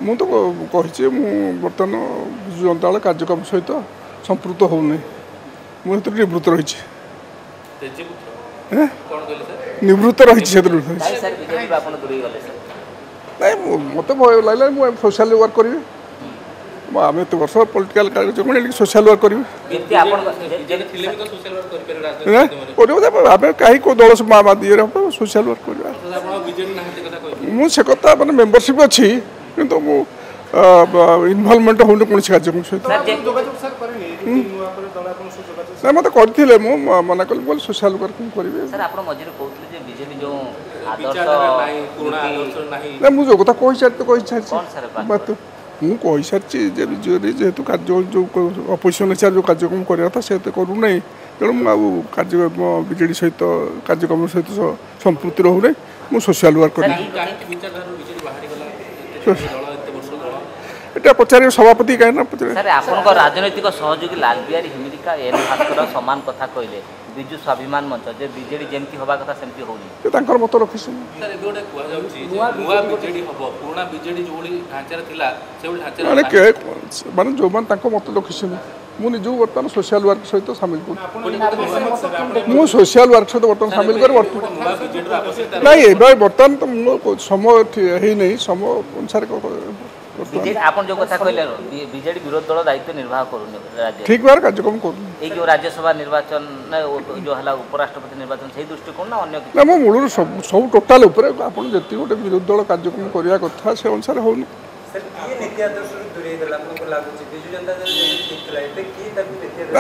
ମୁଁ ତ କହିଛି ମୁଁ ବର୍ତ୍ତମାନ ବିଜୁ ଜନତା ଦଳ କାର୍ଯ୍ୟକ୍ରମ ସହିତ ସମ୍ପୃକ୍ତ ହେଉନି ମୁଁ ସେଥିରୁ ନିବୃତ୍ତ ରହିଛି ନିବୃତ୍ତ ରହିଛି ସେଥିରୁ ନାଇଁ ମୋତେ ଭୟ ଲାଗିଲା ମୁଁ ସୋସିଆଲ ୱାର୍କ କରିବି ଆମେ ଏତେ ବର୍ଷ ପଲିଟିକାଲ କାର୍ଯ୍ୟକ୍ରମ ସୋସିଆଲ ୱାର୍କ କରିବି ଆମେ କାହିଁ କେଉଁ ଦଳ ଇଏରେ ହେବ ସୋସିଆଲ ୱାର୍କ କରିବା ମୁଁ ସେ କଥା ମାନେ ମେମ୍ବରସିପ୍ ଅଛି କିନ୍ତୁ ମୁଁ ଇନଭଲଭମେଣ୍ଟ ହେଉନି କୌଣସି କାର୍ଯ୍ୟକ୍ରମ ସହିତ ନାଇଁ ମୋତେ କରିଥିଲେ ମୁଁ ମନା କଲି ବୋଲି ସୋସିଆଲ ୱାର୍କ କରିବି ନାଇଁ ମୁଁ ଯେଉଁ କଥା କହିସାରିଛି ମୁଁ କହିସାରିଛି ଯେ ବିଜେଡ଼ି ଯେହେତୁ କାର୍ଯ୍ୟ ଯେଉଁ ଅପୋଜିସନ୍ ହିସାବରେ ଯେଉଁ କାର୍ଯ୍ୟକ୍ରମ କରିବା କଥା ସେ ଏତେ କରୁନାହିଁ ତେଣୁ ମୁଁ ଆଉ ବିଜେଡ଼ି ସହିତ କାର୍ଯ୍ୟକ୍ରମ ସହିତ ସମ୍ପୃକ୍ତି ରହୁନାହିଁ ମୁଁ ସୋସିଆଲ ୱାର୍କ କରିବି এটা পচারিবে সভাপতি কাই না পচারে স্যার আপনার রাজনৈতিক সহযোগী লাল বিহারী হিমিরিকা এন ভাস্কর সমান কথা কইলে বিজু স্বাভিমান মঞ্চ যে বিজেডি যেমতি হবা কথা সেমতি হোনি তাঙ্কর মত রখিছেন স্যার এবে ওটা কুয়া যাଉଛି নুয়া বিজেডি হবো পুরোনা বিজেডি যোলি ঢাঞ্চারে থিলা সেউলি ঢাঞ্চারে মানে কে মানে যোমান তাঙ্ক মত রখিছেন ମୁଁ ନିଜକୁ ବର୍ତ୍ତମାନ ସୋସିଆଲ ୱାର୍କ ସହିତ ସାମିଲ କରୁଛି ମୁଁ ସୋସିଆଲ ୱାର୍କ ସହିତ ବର୍ତ୍ତମାନ ସାମିଲ କରି ନାଇଁ ଏବେ ବର୍ତ୍ତମାନ ତ ମୁଁ ସମୟ ହେଇନାହିଁ ସମୟ ଅନୁସାରେ ଆପଣ ଯେଉଁ କଥା କହିଲେ ବିଜେଡି ବିରୋଧୀ ଦଳ ଦାୟିତ୍ୱ ନିର୍ବାହ କରୁନି ଠିକ୍ ଭାବରେ କାର୍ଯ୍ୟକ୍ରମ କରୁନି ଏଇ ଯେଉଁ ରାଜ୍ୟସଭା ନିର୍ବାଚନ ଯେଉଁ ହେଲା ଉପରାଷ୍ଟ୍ରପତି ନିର୍ବାଚନ ସେଇ ଦୃଷ୍ଟିକୋଣ ନା ଅନ୍ୟ କିଛି ନା ମୁଁ ମୂଳରୁ ସବୁ ଟୋଟାଲ ଉପରେ ଆପଣ ଯେତିକି ଗୋଟେ ବିରୋଧୀ ଦଳ କାର୍ଯ୍ୟକ୍ରମ କରିବା କଥା ସେ ଅନୁସାରେ ହେଉନି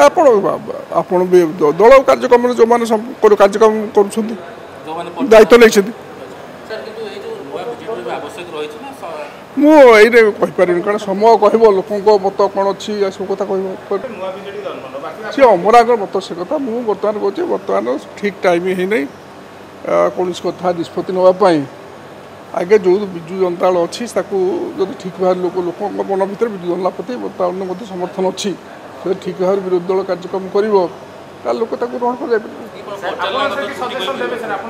ଆପଣ ଆପଣ ବି ଦଳ କାର୍ଯ୍ୟକ୍ରମରେ ଯେଉଁମାନେ କାର୍ଯ୍ୟକ୍ରମ କରୁଛନ୍ତି ଦାୟିତ୍ୱ ନେଇଛନ୍ତି ମୁଁ ଏଇରେ କହିପାରିବିନି କାରଣ ସମୟ କହିବ ଲୋକଙ୍କ ମତ କ'ଣ ଅଛି ଏସବୁ କଥା କହିବ ସିଏ ଅମରାଙ୍କର ମତ ସେ କଥା ମୁଁ ବର୍ତ୍ତମାନ କହୁଛି ବର୍ତ୍ତମାନ ଠିକ୍ ଟାଇମ୍ ହେଇନାହିଁ କୌଣସି କଥା ନିଷ୍ପତ୍ତି ନେବା ପାଇଁ ଆଗେ ଯେଉଁ ବିଜୁ ଜନତା ଦଳ ଅଛି ତାକୁ ଯଦି ଠିକ୍ ଭାବରେ ଲୋକଙ୍କ ମନ ଭିତରେ ବିଜୁ ଜନତା ପ୍ରତି ବର୍ତ୍ତମାନ ମଧ୍ୟ ସମର୍ଥନ ଅଛି ସେ ଠିକ୍ ଭାବରେ ବିରୋଧୀ ଦଳ କାର୍ଯ୍ୟକ୍ରମ କରିବ ତାହେଲେ ଲୋକ ତାକୁ ଗ୍ରହଣ କରାଯାଇପାରିବେ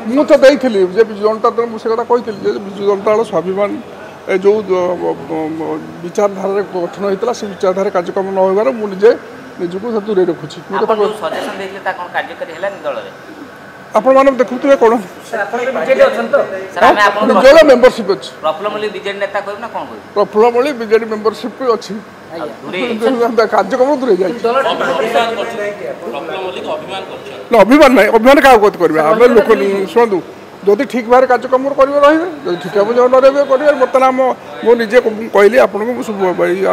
ମୁଁ ତ ଦେଇଥିଲି ଯେ ବିଜୁ ଜନତା ଦଳ ମୁଁ ସେ କଥା କହିଥିଲି ଯେ ବିଜୁ ଜନତା ଦଳ ସ୍ୱାଭିମାନ ଏ ଯେଉଁ ବିଚାରଧାରାରେ ଗଠନ ହୋଇଥିଲା ସେ ବିଚାରଧାରା କାର୍ଯ୍ୟକ୍ରମ ନ ହେବାର ମୁଁ ନିଜକୁ ଦୂରେଇ ରଖୁଛି ଆପଣମାନେ ଦେଖୁଥିବେ କ'ଣ ନିଜର ମେମ୍ବରସିପ୍ ଅଛି ପ୍ରଫୁଲ୍ଲ ମଲ୍ଲିକ ବିଜେଡି ମେମ୍ବରସିପ୍ ଅଛି କାର୍ଯ୍ୟକ୍ରମ ଦୂରେଇ ଯାଇଛି ଅଭିମାନ ନାହିଁ ଅଭିମାନ କାହାକୁ କରିବେ ଆମେ ଲୋକ ଶୁଣନ୍ତୁ ଯଦି ଠିକ୍ ଭାବରେ କାର୍ଯ୍ୟକ୍ରମ କରିବେ ରହିବେ ଯଦି ଠିକ୍ ଭାବରେ ନ ରହିବେ କରିବେ ବର୍ତ୍ତମାନ ମୁଁ ନିଜେ କହିଲି ଆପଣଙ୍କୁ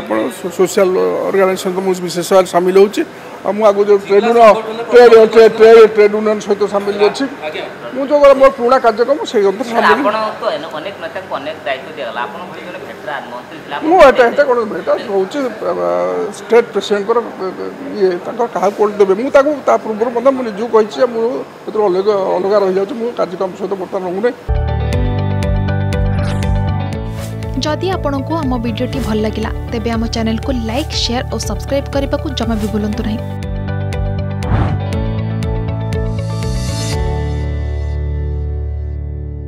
ଆପଣ ସୋସିଆଲ ଅର୍ଗାନାଇଜେସନ୍ ମୁଁ ବିଶେଷ ଭାବରେ ସାମିଲ ହେଉଛି ଆଉ ମୁଁ ଆଗକୁ ଯେଉଁ ଟ୍ରେଡ୍ ୟୁନିୟନ୍ ସହିତ ସାମିଲ ଅଛି ମୁଁ ଯେଉଁ ମୋର ପୁରୁଣା କାର୍ଯ୍ୟକ୍ରମ ସେଇ ଅନୁସାରେ ସାମିଲ ମୁଁ ଏଟା କ'ଣ ଏଟା ହେଉଛି ଷ୍ଟେଟ୍ ପ୍ରେସିଡେଣ୍ଟଙ୍କର ଇଏ ତାଙ୍କର କାହାକୁ କୋର୍ଟ ଦେବେ ମୁଁ ତାକୁ ତା ପୂର୍ବରୁ ମଧ୍ୟ ମୁଁ ନିଜକୁ କହିଛି ଯେ ମୁଁ ଏଥିରୁ ଅଲଗା ରହିଯାଉଛି ମୁଁ କାର୍ଯ୍ୟକ୍ରମ ସହିତ ବର୍ତ୍ତମାନ ରହୁନି जदि आपंक आम भिडी भल लगा तेब आम चैनल को लाइक शेयर और सब्सक्राइब करने को जमा भी भूलु नहीं।